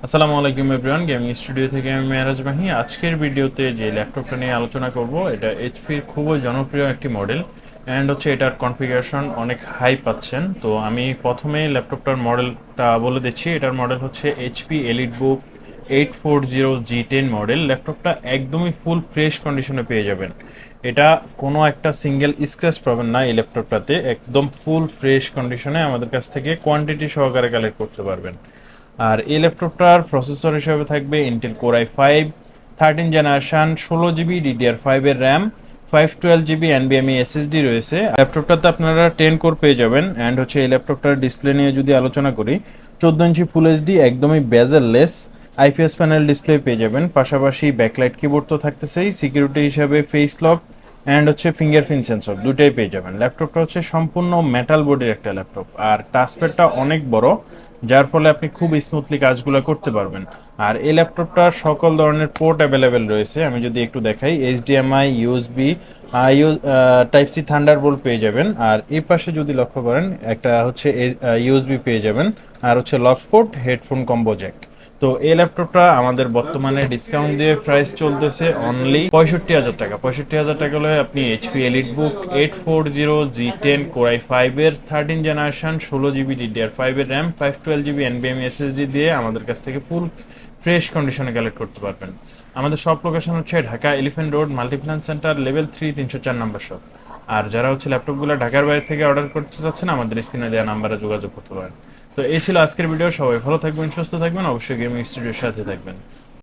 আসসালামু আলাইকুম everyone, gaming studio থেকে আমি মেহরাজ মাহি। আজকের ভিডিওতে যে ল্যাপটপটা নিয়ে আলোচনা করব এটা এইচপির খুবই জনপ্রিয় একটি মডেল অ্যান্ড হচ্ছে এটার কনফিগারেশন অনেক হাই পাচ্ছেন। তো আমি প্রথমে ল্যাপটপটার মডেলটা বলে দিচ্ছি। এটার মডেল হচ্ছে এইচপি এলিটবুক 840G10 মডেল। ল্যাপটপটা একদমই ফুল ফ্রেশ কন্ডিশনে পেয়ে যাবেন। এটা কোনো একটা সিঙ্গেল স্ক্র্যাচ পাবেন না এই ল্যাপটপটাতে, একদম ফুল ফ্রেশ কন্ডিশনে আমাদের কাছ থেকে কোয়ান্টিটি সহকারে কালেক্ট করতে পারবেন। আর এই ল্যাপটপটার প্রসেসর হিসেবে থাকবে Intel core i5 13 generation, 16 GB DDR5 এর র্যাম, 512 জিবি NVMe SSD রয়েছে। ল্যাপটপটাতে আপনারা 10 কোর পেয়ে যাবেন। অ্যান্ড হচ্ছে এই ল্যাপটপটার ডিসপ্লে নিয়ে যদি আলোচনা করি, 14 ইঞ্চি ফুল এইচডি একদমই বেজেললেস আইপিএস প্যানেল ডিসপ্লে পেয়ে যাবেন। পাশাপাশি ব্যাকলাইট কিবোর্ড তো থাকতেছেই, সিকিউরিটি হিসাবে ফেস লক অ্যান্ড হচ্ছে ফিঙ্গারপ্রিন্ট সেন্সর দুটাই পেয়ে যাবেন। ল্যাপটপটা হচ্ছে সম্পূর্ণ মেটাল বডির একটা ল্যাপটপ, আর টাচপ্যাডটা অনেক বড়, যার ফলে আপনি খুব স্মুথলি কাজগুলো করতে পারবেন। আর এই ল্যাপটপটার সকল ধরনের পোর্ট অ্যাভেলেবেল রয়েছে। আমি যদি একটু দেখাই, HDMI, USB, type C, Thunderbolt পেয়ে যাবেন। আর এই পাশে যদি লক্ষ্য করেন, একটা হচ্ছে ইউএসবি পেয়ে যাবেন, আর হচ্ছে lock port, headphone combo Jack. তো এই ল্যাপটপটা আমাদের বর্তমানে ডিসকাউন্ট দিয়ে প্রাইস চলতেছে অনলি 65,000 টাকা। 65,000 টাকা হলে আপনি HP EliteBook 840G10 core i5 এর 13 জেনারেশন, 16 জিবি DDR5 এর র্যাম, 512 জিবি NVMe SSD দিয়ে আমাদের কাছ থেকে ফুল ফ্রেশ কন্ডিশনে কালেক্ট করতে পারবেন। আমাদের সব লোকেশন হচ্ছে Dhaka elephant road, Multiplan centre, level 3, 304 নম্বর শপ। আর যারা হচ্ছে ল্যাপটপগুলো ঢাকার বাইরে থেকে অর্ডার করতে চাচ্ছেন, আমাদের স্ক্রিনে দেওয়া নাম্বারে যোগাযোগ করতে পারেন। তো এই ছিল আজকের ভিডিও। সবাই ভালো থাকবেন, সুস্থ থাকবেন, অবশ্যই গেমিং স্টুডিওর সাথে থাকবেন।